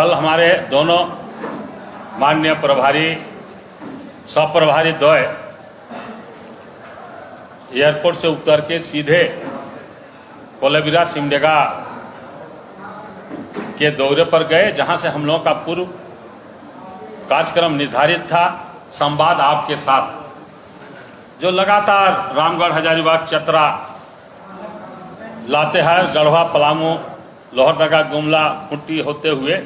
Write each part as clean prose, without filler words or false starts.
कल हमारे दोनों माननीय प्रभारी सह-प्रभारी द्वय एयरपोर्ट से उतर के सीधे कोलेबिरा सिमडेगा के दौरे पर गए, जहां से हम लोगों का पूर्व कार्यक्रम निर्धारित था। संवाद आपके साथ जो लगातार रामगढ़, हजारीबाग, चतरा, लातेहार, गढ़वा, पलामू, लोहरदगा, गुमला, कुट्टी होते हुए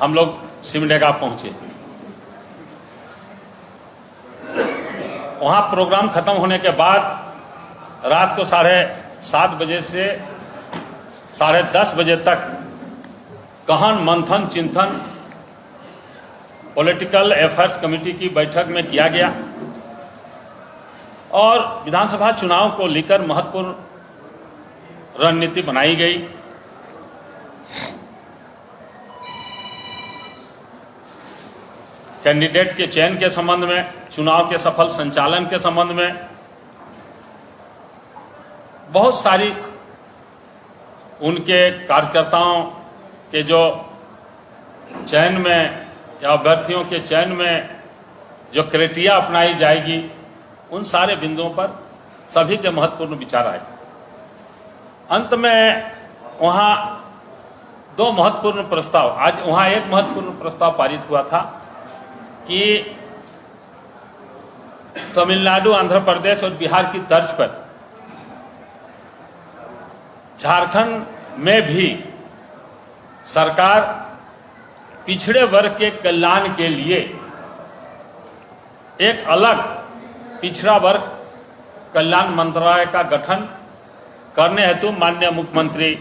हम लोग सिमडेगा पहुंचे। वहाँ प्रोग्राम खत्म होने के बाद रात को 7:30 बजे से 10:30 बजे तक गहन मंथन चिंतन पॉलिटिकल अफेयर्स कमेटी की बैठक में किया गया और विधानसभा चुनाव को लेकर महत्वपूर्ण रणनीति बनाई गई। कैंडिडेट के चयन के संबंध में, चुनाव के सफल संचालन के संबंध में बहुत सारी उनके कार्यकर्ताओं के जो चयन में या अभ्यर्थियों के चयन में जो क्राइटेरिया अपनाई जाएगी, उन सारे बिंदुओं पर सभी के महत्वपूर्ण विचार आए। अंत में वहाँ 2 महत्वपूर्ण प्रस्ताव, आज वहाँ एक महत्वपूर्ण प्रस्ताव पारित हुआ था कि तमिलनाडु, आंध्र प्रदेश और बिहार की तर्ज पर झारखंड में भी सरकार पिछड़े वर्ग के कल्याण के लिए एक अलग पिछड़ा वर्ग कल्याण मंत्रालय का गठन करने हेतु माननीय मुख्यमंत्री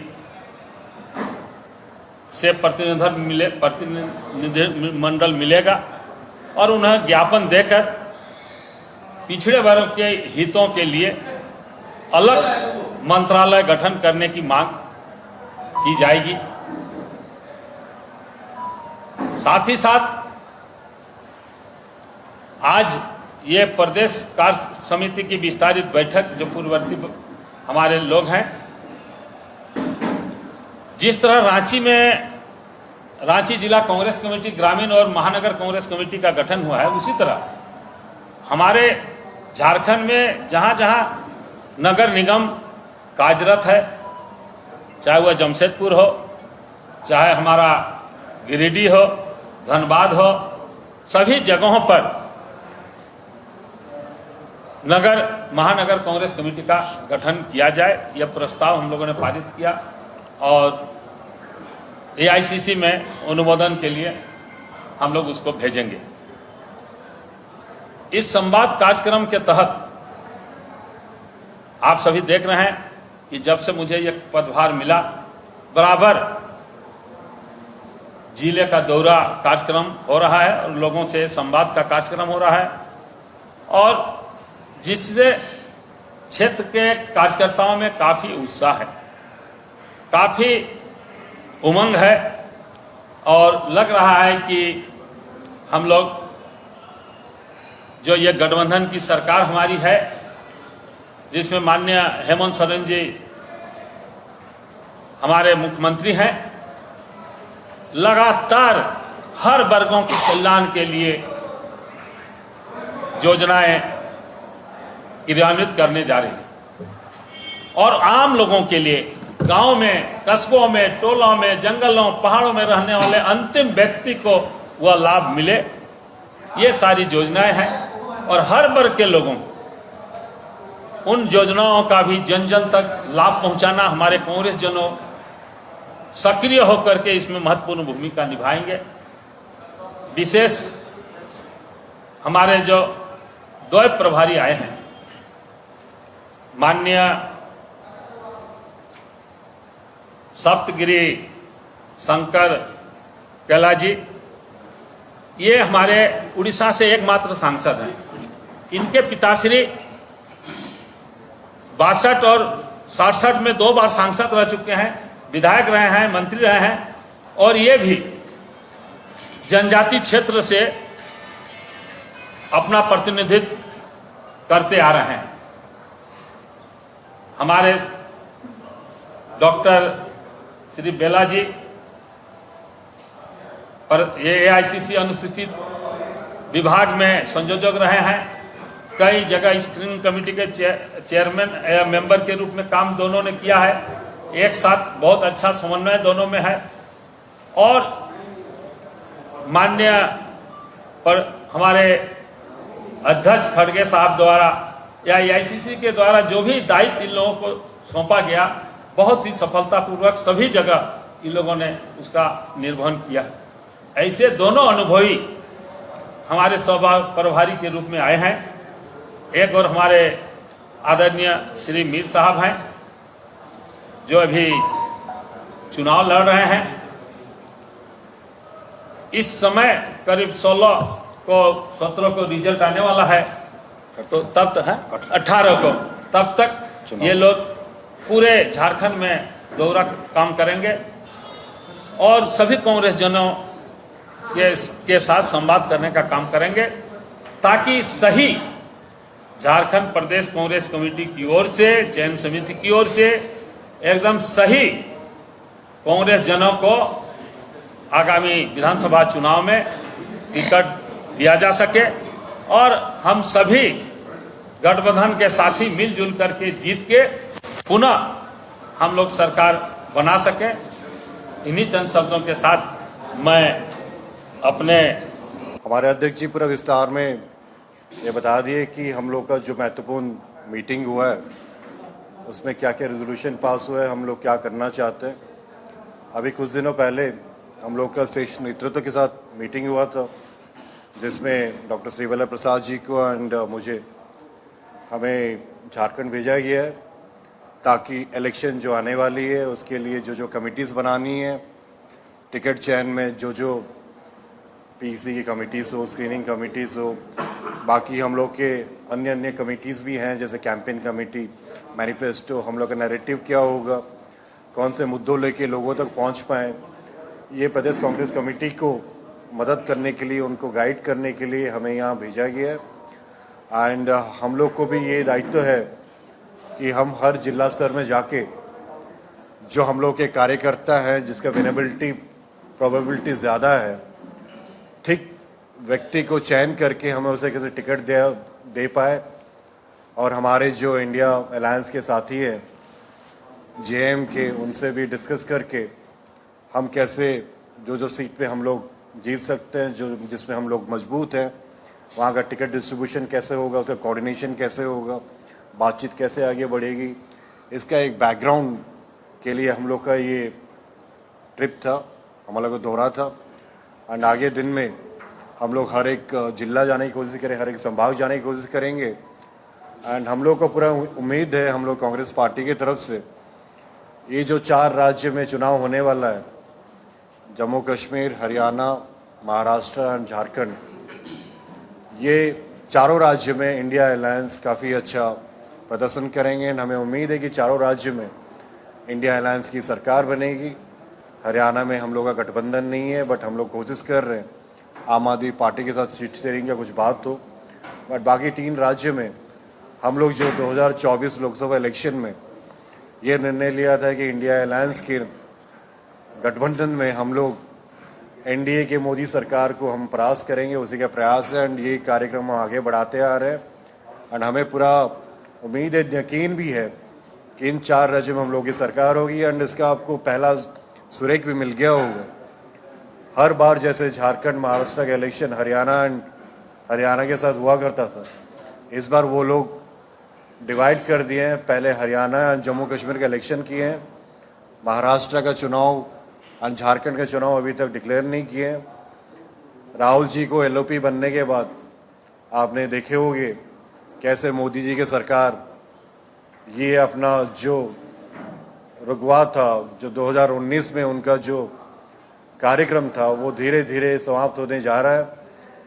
से प्रतिनिधिमंडल मिलेगा और उन्हें ज्ञापन देकर पिछड़े वर्ग के हितों के लिए अलग मंत्रालय गठन करने की मांग की जाएगी। साथ ही साथ आज ये प्रदेश कार्य समिति की विस्तारित बैठक, जो पूर्ववर्ती हमारे लोग हैं, जिस तरह रांची जिला कांग्रेस कमेटी, ग्रामीण और महानगर कांग्रेस कमेटी का गठन हुआ है, उसी तरह हमारे झारखंड में जहाँ जहाँ नगर निगम कार्यरत है, चाहे वह जमशेदपुर हो, चाहे हमारा गिरिडीह हो, धनबाद हो, सभी जगहों पर महानगर कांग्रेस कमेटी का गठन किया जाए। यह प्रस्ताव हम लोगों ने पारित किया और AICC में अनुमोदन के लिए हम लोग उसको भेजेंगे। इस संवाद कार्यक्रम के तहत आप सभी देख रहे हैं कि जब से मुझे यह पदभार मिला, बराबर जिले का दौरा कार्यक्रम हो रहा है और लोगों से संवाद का कार्यक्रम हो रहा है, और जिससे क्षेत्र के कार्यकर्ताओं में काफ़ी उत्साह है, काफ़ी उमंग है और लग रहा है कि हम लोग जो ये गठबंधन की सरकार हमारी है, जिसमें माननीय हेमंत सोरेन जी हमारे मुख्यमंत्री हैं, लगातार हर वर्गों के कल्याण के लिए योजनाएं क्रियान्वित करने जा रही हैं और आम लोगों के लिए, गांव में, कस्बों में, टोलों में, जंगलों, पहाड़ों में रहने वाले अंतिम व्यक्ति को वह लाभ मिले, ये सारी योजनाएं हैं। और हर वर्ग के लोगों को उन योजनाओं का भी जन जन तक लाभ पहुंचाना, हमारे कांग्रेस जनों सक्रिय होकर के इसमें महत्वपूर्ण भूमिका निभाएंगे। विशेष हमारे जो 2 प्रभारी आए हैं, माननीय सप्तगिरी शंकर कैला जी, ये हमारे उड़ीसा से एकमात्र सांसद हैं। इनके पिताश्री 62 और 67 में 2 बार सांसद रह चुके हैं, विधायक रहे हैं, मंत्री रहे हैं, और ये भी जनजाति क्षेत्र से अपना प्रतिनिधित्व करते आ रहे हैं। हमारे डॉक्टर श्री बेला जी पर ये AICC अनुसूचित विभाग में संयोजक रहे हैं। कई जगह स्क्रीनिंग कमेटी के चेयरमैन या मेंबर के रूप में काम दोनों ने किया है। एक साथ बहुत अच्छा समन्वय दोनों में है। और माननीय पर हमारे अध्यक्ष खड़गे साहब द्वारा या AICC के द्वारा जो भी दायित्व इन लोगों को सौंपा गया, बहुत ही सफलतापूर्वक सभी जगह इन लोगों ने उसका निर्वहन किया। ऐसे दोनों अनुभवी हमारे प्रभारी के रूप में आए हैं। एक और हमारे आदरणीय श्री मीर साहब हैं जो अभी चुनाव लड़ रहे हैं। इस समय करीब 17 को रिजल्ट आने वाला है, तो तब तक है 18 को, तब तक ये लोग पूरे झारखंड में दौरा काम करेंगे और सभी कांग्रेस जनों के साथ संवाद करने का काम करेंगे, ताकि सही झारखंड प्रदेश कांग्रेस कमेटी की ओर से, चयन समिति की ओर से एकदम सही कांग्रेस जनों को आगामी विधानसभा चुनाव में टिकट दिया जा सके और हम सभी गठबंधन के साथी मिलजुल करके जीत के पुनः हम लोग सरकार बना सके। इन्हीं चंद शब्दों के साथ मैं अपने हमारे अध्यक्ष जी पूरा विस्तार में ये बता दिए कि हम लोग का जो महत्वपूर्ण मीटिंग हुआ है उसमें क्या क्या रेजोल्यूशन पास हुआ है, हम लोग क्या करना चाहते हैं। अभी कुछ दिनों पहले हम लोग का शीर्ष नेतृत्व के साथ मीटिंग हुआ था, जिसमें डॉक्टर श्री वल्लभ प्रसाद जी को एंड मुझे हमें झारखंड भेजा गया है, ताकि इलेक्शन जो आने वाली है उसके लिए जो जो कमिटीज़ बनानी है, टिकट चयन में जो पीसी की कमिटीज़ हो, स्क्रीनिंग कमिटीज़ हो, बाकी हम लोग के अन्य कमिटीज़ भी हैं, जैसे कैंपेन कमेटी, मैनिफेस्टो, हम लोग का नैरेटिव क्या होगा, कौन से मुद्दों लेके लोगों तक पहुंच पाएँ, ये प्रदेश कांग्रेस कमेटी को मदद करने के लिए, उनको गाइड करने के लिए हमें यहाँ भेजा गया है। एंड हम लोग को भी ये दायित्व है कि हम हर जिला स्तर में जाके जो हम लोग के कार्यकर्ता हैं जिसका विनेबिलिटी प्रोबेबिलिटी ज़्यादा है, ठीक व्यक्ति को चयन करके हमें उसे किसी टिकट दे पाए। और हमारे जो इंडिया अलायंस के साथी हैं JM के, उनसे भी डिस्कस करके हम कैसे जो सीट पे हम लोग जीत सकते हैं, जो जिसमें हम लोग मजबूत हैं, वहाँ का टिकट डिस्ट्रीब्यूशन कैसे होगा, उसका कोऑर्डिनेशन कैसे होगा, बातचीत कैसे आगे बढ़ेगी, इसका एक बैकग्राउंड के लिए हम लोग का ये ट्रिप था, हम लोग का दौरा था। एंड आगे दिन में हम लोग हर एक जिला जाने की कोशिश करें, हर एक संभाग जाने की कोशिश करेंगे। एंड हम लोग को पूरा उम्मीद है, हम लोग कांग्रेस पार्टी की तरफ से, ये जो 4 राज्य में चुनाव होने वाला है, जम्मू कश्मीर, हरियाणा, महाराष्ट्र एंड झारखंड, ये चारों राज्य में इंडिया अलायंस काफ़ी अच्छा प्रदर्शन करेंगे। एंड हमें उम्मीद है कि चारों राज्य में इंडिया अलायंस की सरकार बनेगी। हरियाणा में हम लोग का गठबंधन नहीं है, बट हम लोग कोशिश कर रहे हैं आम आदमी पार्टी के साथ सीट शेयरिंग का कुछ बात हो। बट बाकी 3 राज्य में हम लोग जो 2024 लोकसभा इलेक्शन में ये निर्णय लिया था कि इंडिया अलायंस के गठबंधन में हम लोग NDA के मोदी सरकार को हम परास्त करेंगे, उसी का प्रयास है। एंड ये कार्यक्रम हम आगे बढ़ाते आ रहे हैं। एंड हमें पूरा उम्मीद है, यकीन भी है कि इन 4 राज्यों में हम लोग की सरकार होगी। एंड इसका आपको पहला सुरेख भी मिल गया होगा। हर बार जैसे झारखंड, महाराष्ट्र का इलेक्शन हरियाणा के साथ हुआ करता था, इस बार वो लोग डिवाइड कर दिए हैं। पहले हरियाणा और जम्मू कश्मीर का इलेक्शन किए हैं, महाराष्ट्र का चुनाव और झारखंड का चुनाव अभी तक डिक्लेयर नहीं किए हैं। राहुल जी को LOP बनने के बाद आपने देखे होंगे कैसे मोदी जी की सरकार ये अपना जो रुकवा था, जो 2019 में उनका जो कार्यक्रम था, वो धीरे धीरे समाप्त होने जा रहा है।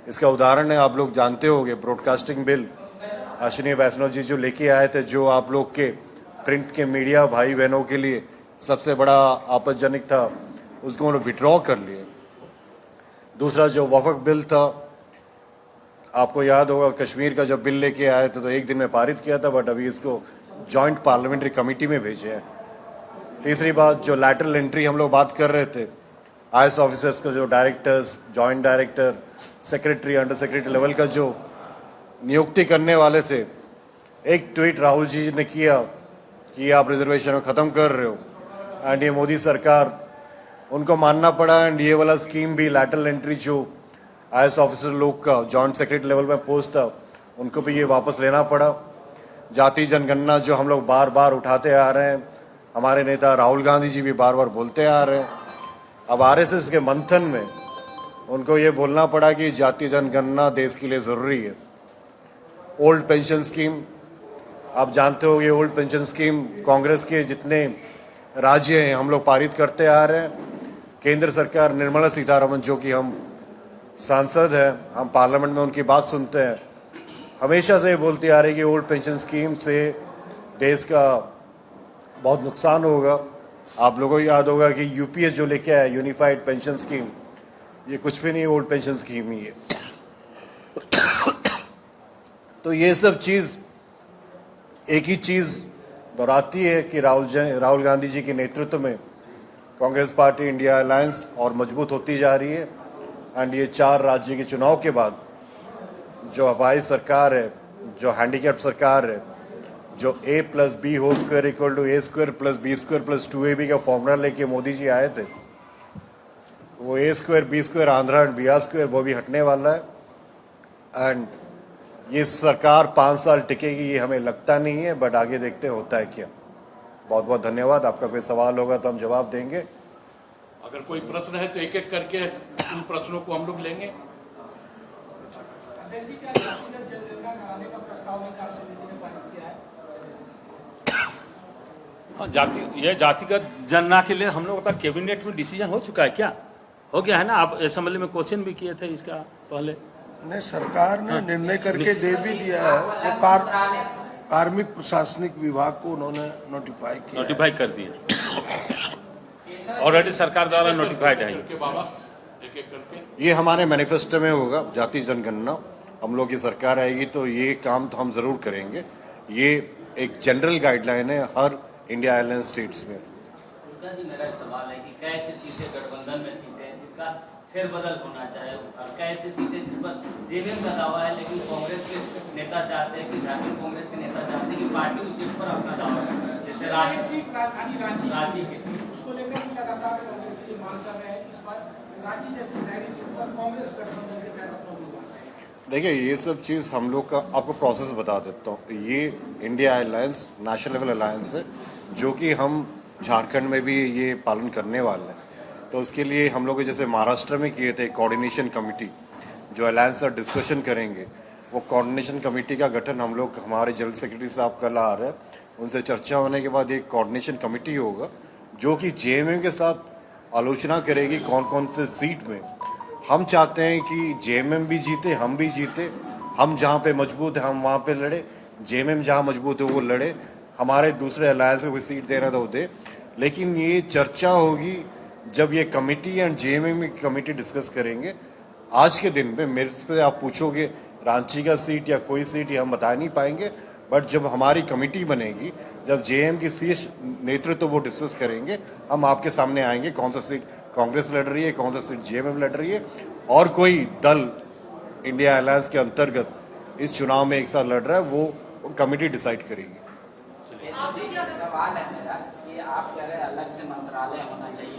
इसका उदाहरण है, आप लोग जानते होंगे, ब्रॉडकास्टिंग बिल अश्विनी वैष्णव जी जो लेके आए थे, जो आप लोग के प्रिंट के मीडिया भाई बहनों के लिए सबसे बड़ा आपत्तिजनक था, उसको उन्होंने विड्रॉ कर लिया। दूसरा जो वफ़क़ बिल था, आपको याद होगा कश्मीर का जब बिल लेके आए थे तो एक दिन में पारित किया था, बट अभी इसको जॉइंट पार्लियामेंट्री कमेटी में भेजे हैं। तीसरी बात, जो लैटरल एंट्री हम लोग बात कर रहे थे, IAS ऑफिसर्स का जो directors, joint director, secretary, under secretary level का जो नियुक्ति करने वाले थे, एक ट्वीट राहुल जी ने किया कि आप रिजर्वेशन ख़त्म कर रहे हो, एंड ये मोदी सरकार उनको मानना पड़ा। एंड ये वाला स्कीम भी लैटरल एंट्री जो IAS ऑफिसर लोग का जॉइंट सेक्रेटरी लेवल में पोस्ट था, उनको भी ये वापस लेना पड़ा। जाति जनगणना जो हम लोग बार बार उठाते आ रहे हैं, हमारे नेता राहुल गांधी जी भी बार बार बोलते आ रहे हैं, अब RSS के मंथन में उनको ये बोलना पड़ा कि जाति जनगणना देश के लिए ज़रूरी है। ओल्ड पेंशन स्कीम, आप जानते हो, ये ओल्ड पेंशन स्कीम कांग्रेस के जितने राज्य हैं हम लोग पारित करते आ रहे हैं। केंद्र सरकार, निर्मला सीतारमण जो कि हम सांसद हैं, हम पार्लियामेंट में उनकी बात सुनते हैं, हमेशा से ये बोलती आ रही है कि ओल्ड पेंशन स्कीम से देश का बहुत नुकसान होगा। आप लोगों को याद होगा कि UPS जो लेके आया यूनिफाइड पेंशन स्कीम, ये कुछ भी नहीं, ओल्ड पेंशन स्कीम ही है। तो ये सब चीज़ एक ही चीज़ दोहराती है कि राहुल गांधी जी के नेतृत्व में कांग्रेस पार्टी इंडिया अलायंस और मजबूत होती जा रही है। एंड ये 4 राज्य के चुनाव के बाद जो हवाई सरकार है, जो हैंडीकैप सरकार है, जो A+B² = A² + B² + 2AB का फॉर्मूला लेके मोदी जी आए थे, वो A² B² Andhra and BR² वो भी हटने वाला है। एंड ये सरकार 5 साल टिकेगी ये हमें लगता नहीं है, बट आगे देखते हैं होता है क्या। बहुत बहुत धन्यवाद। आपका कोई सवाल होगा तो हम जवाब देंगे। अगर कोई प्रश्न है तो एक एक करके उन प्रश्नों को हम लोग लेंगे। हाँ, जातिगत जनगणना के लिए हम लोग का कैबिनेट में डिसीजन हो चुका है क्या? हो गया है ना? आप असेंबली में क्वेश्चन भी किए थे इसका पहले। नहीं, सरकार ने निर्णय करके दे भी दिया है। वो कार्मिक प्रशासनिक विभाग को उन्होंने नोटिफाई कर दिया। ऑलरेडी सरकार द्वारा नोटिफाइड है। एक एक करके ये हमारे मैनिफेस्टो में होगा, जाति जनगणना। हम लोग की सरकार आएगी तो ये काम तो हम ज़रूर करेंगे। ये एक जनरल गाइडलाइन है हर इंडिया अलायंस स्टेट्स में। मेरा सवाल है कि कैसे सीटें गठबंधन में सीटें जिसका फेरबदल होना चाहिए, और कैसे सीटें जिस पर जेवीएम का दावा है, लेकिन कांग्रेस के नेता चाहते हैं कि झारखंड कांग्रेस के नेता चाहते हैं कि पार्टी उस सीट पर अपना दावा करे, जैसे रांची की सीट, उसको लेकर भी लगातार कांग्रेस ये मांग कर रहे हैं कि इस बार रांची जैसी शहरी सीट पर कांग्रेस गठबंधन के तहत अपना उम्मीदवार। देखिए, ये सब चीज़ हम लोग का आपको प्रोसेस बता देता हूँ। ये India alliance national level alliance है जो कि हम झारखंड में भी ये पालन करने वाले हैं। तो उसके लिए हम लोग जैसे महाराष्ट्र में किए थे कोऑर्डिनेशन कमेटी, जो अलायंस का डिस्कशन करेंगे, वो कोऑर्डिनेशन कमेटी का गठन हम लोग, हमारे जनरल सेक्रेटरी साहब कल आ रहे हैं, उनसे चर्चा होने के बाद एक कोऑर्डिनेशन कमेटी होगा जो कि JMM के साथ आलोचना करेगी कौन कौन से सीट में। हम चाहते हैं कि JMM भी जीते, हम भी जीते। हम जहाँ पे मजबूत है हम वहाँ पे लड़े, JMM जहाँ मजबूत है वो लड़े, हमारे दूसरे अलायंस को कोई सीट देना तो दे। लेकिन ये चर्चा होगी जब ये कमेटी एंड JMM की कमेटी डिस्कस करेंगे। आज के दिन में मेरे से आप पूछोगे रांची का सीट या कोई सीट, ये हम बता नहीं पाएंगे। बट जब हमारी कमेटी बनेगी, जब JM की शीर्ष नेतृत्व वो डिस्कस करेंगे, हम आपके सामने आएंगे कौन सा सीट कांग्रेस लड़ रही है, कौन सा सीट JMM लड़ रही है, और कोई दल इंडिया अलायंस के अंतर्गत इस चुनाव में एक साथ लड़ रहा है, वो कमेटी डिसाइड करेगी। सवाल है मेरा कि आप कह रहे अलग से मंत्रालय होना चाहिए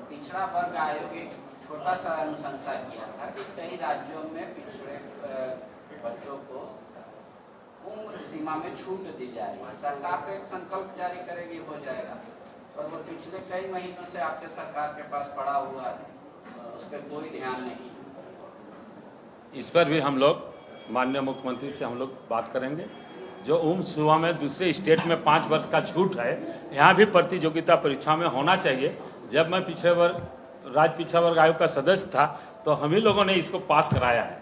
पिछड़ा वर्ग आयोग एक छोटा सा अनुशंसा किया था कि कई राज्यों में पिछड़े बच्चों को उम्र सीमा में छूट दी जाएगी। सरकार तो एक संकल्प जारी करेगी, हो जाएगा, पर वो पिछले कई महीनों से आपके सरकार के पास पड़ा हुआ है, उस पर कोई ध्यान नहीं। इस पर भी हम लोग माननीय मुख्यमंत्री से हम लोग बात करेंगे। जो उम्र सीमा में दूसरे स्टेट में 5 वर्ष का छूट है, यहाँ भी प्रतियोगिता परीक्षा में होना चाहिए। जब मैं पिछड़े वर्ग आयोग का सदस्य था तो हम ही लोगों ने इसको पास कराया है।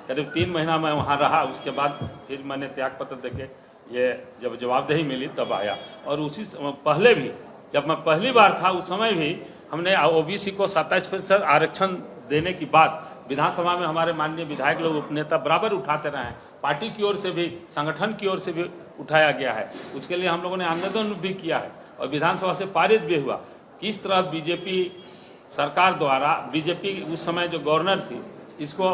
करीब 3 महीना मैं वहाँ रहा, उसके बाद फिर मैंने त्यागपत्र देके ये जब जवाबदेही मिली तब आया। और उसी पहले भी जब मैं पहली बार था उस समय भी हमने OBC को 27% आरक्षण देने की बात विधानसभा में हमारे माननीय विधायक लोग, उपनेता बराबर उठाते रहे हैं। पार्टी की ओर से भी, संगठन की ओर से भी उठाया गया है। उसके लिए हम लोगों ने आंदोलन भी किया है और विधानसभा से पारित भी हुआ। किस तरह बीजेपी सरकार द्वारा बीजेपी उस समय जो गवर्नर थी इसको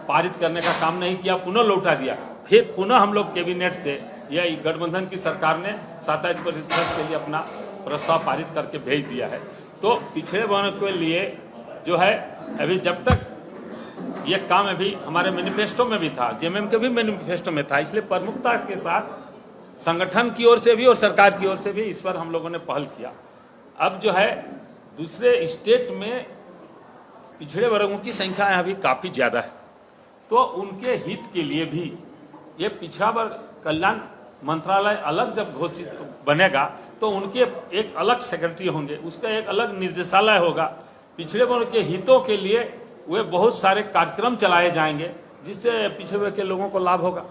पारित करने का काम नहीं किया, पुनः लौटा दिया। फिर पुनः हम लोग कैबिनेट से यह गठबंधन की सरकार ने 27% के लिए अपना प्रस्ताव पारित करके भेज दिया है। तो पिछड़े वर्ग के लिए जो है अभी जब तक ये काम अभी हमारे मैनिफेस्टो में भी था, जेएमएम के भी मैनिफेस्टो में था, इसलिए प्रमुखता के साथ संगठन की ओर से भी और सरकार की ओर से भी इस पर हम लोगों ने पहल किया। अब जो है दूसरे स्टेट में पिछड़े वर्गों की संख्या अभी काफ़ी ज़्यादा है, तो उनके हित के लिए भी ये पिछड़ा वर्ग कल्याण मंत्रालय अलग जब घोषित बनेगा तो उनके एक अलग सेक्रेटरी होंगे, उसका एक अलग निर्देशालय होगा। पिछड़े वर्ग के हितों के लिए वे बहुत सारे कार्यक्रम चलाए जाएंगे जिससे पिछड़े वर्ग के लोगों को लाभ होगा।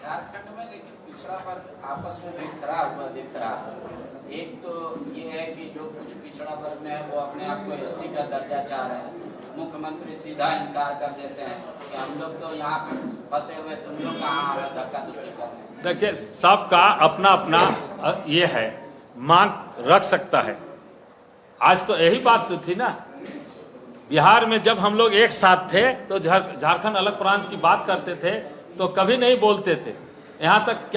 झारखंड में लेकिन पिछड़ा वर्ग आपस में बिखरा हुआ दिख रहा है। एक तो ये है कि जो कुछ पिछड़ा वर्ग में है वो अपने आप को एसटी का दर्जा चाह रहे हैं। मुख्यमंत्री सीधा इनकार कर देते हैं कि हम लोग तो यहाँ पे फंसे हुए, तुम लोग कहाँ आ रहे धक्का धुक्की करने। देखिए सबका अपना अपना ये है, मांग रख सकता है। आज तो यही बात तो थी ना, बिहार में जब हम लोग एक साथ थे तो झारखंड अलग प्रांत की बात करते थे तो कभी नहीं बोलते थे। यहाँ तक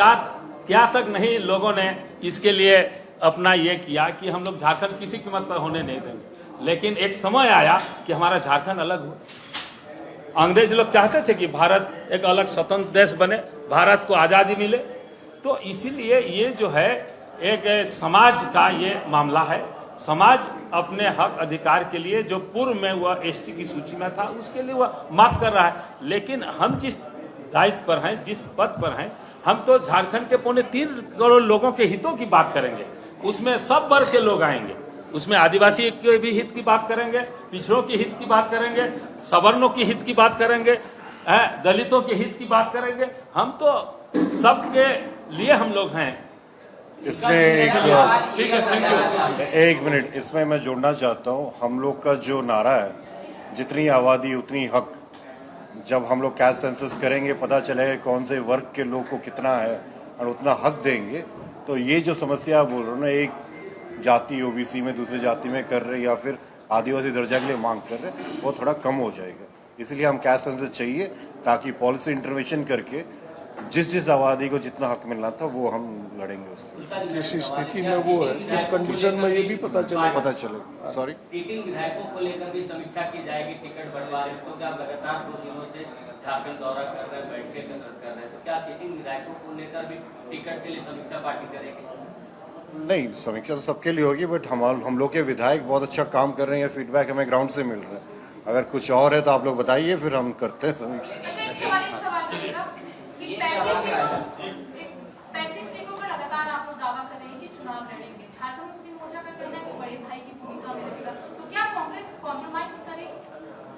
क्या तक नहीं लोगों ने इसके लिए अपना ये किया कि हम लोग झारखंड किसी कीमत पर होने नहीं देंगे। लेकिन एक समय आया कि हमारा झारखंड अलग हुआ। अंग्रेज लोग चाहते थे कि भारत एक अलग स्वतंत्र देश बने, भारत को आज़ादी मिले, तो इसीलिए ये जो है एक समाज का ये मामला है। समाज अपने हक अधिकार के लिए जो पूर्व में वह एसटी की सूची में था उसके लिए वह मांग कर रहा है। लेकिन हम जिस दायित्व पर हैं, जिस पद पर हैं, हम तो झारखंड के 3.25 करोड़ लोगों के हितों की बात करेंगे। उसमें सब वर्ग के लोग आएंगे, उसमें आदिवासी के भी हित की बात करेंगे, पिछड़ों के हित की बात करेंगे, सवर्णों के हित की बात करेंगे, दलितों के हित की बात करेंगे। हम तो सबके लिए हम लोग हैं। इसमें एक मिनट इसमें मैं जोड़ना चाहता हूँ। हम लोग का जो नारा है, जितनी आबादी उतनी हक, जब हम लोग कैश सेंसस करेंगे पता चलेगा कौन से वर्ग के लोग को कितना है और उतना हक देंगे, तो ये जो समस्या आप बोल रहे हो ना, एक जाति ओबीसी में दूसरी जाति में कर रहे या फिर आदिवासी दर्जा के लिए मांग कर रहे, वो थोड़ा कम हो जाएगा। इसलिए हम कैश सेंसस चाहिए ताकि पॉलिसी इंटरवेंशन करके जिस आबादी को जितना हक मिलना था वो हम लड़ेंगे उसके। किस स्थिति में वो है, किस कंडीशन में, ये भी पता चले। सॉरी, सीटिंग विधायकों को लेकर भी समीक्षा की जाएगी। टिकट बंटवारे तो क्या लगातार 2 दिनों से झारखंड दौरा कर रहे हैं, बैठके कर रहे हैं, तो क्या सीटिंग विधायकों को लेकर भी टिकट के लिए समीक्षा पार्टी करेगी? नहीं, समीक्षा तो सबके लिए होगी, बट हम लोग के विधायक बहुत अच्छा काम कर रहे हैं, फीडबैक हमें ग्राउंड से मिल रहा है। अगर कुछ और है तो आप लोग बताइए, फिर हम करते हैं समीक्षा। 35 सीटों पर लगातार आप लोग दावा कर रहे हैं कि चुनाव लड़ेंगे। झारखंड मुक्ति मोर्चा का कहना है कि बड़े भाई की भूमिका में रहेगा, तो क्या कांग्रेस कॉम्प्रोमाइज करेगी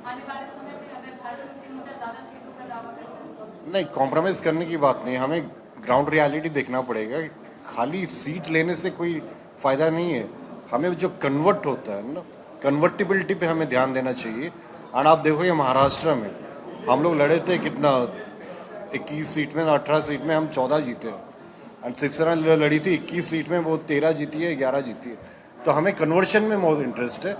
आने वाले समय में अगर झारखंड मुक्ति मोर्चा ज्यादा सीटों पर दावा करता है? नहीं, कॉम्प्रोमाइज करने की बात नहीं, हमें ग्राउंड रियलिटी देखना पड़ेगा। खाली सीट लेने से कोई फायदा नहीं है, हमें जो कन्वर्ट होता है ना, कन्वर्टिबिलिटी पे हमें ध्यान देना चाहिए। और आप देखो ये महाराष्ट्र में हम लोग लड़े थे कितना, 21 सीट में, 18 सीट में हम 14 जीते हैं। एंड शिवसेना लड़ी थी 21 सीट में, वो 13 जीती है, 11 जीती है। तो हमें कन्वर्शन में बहुत इंटरेस्ट है।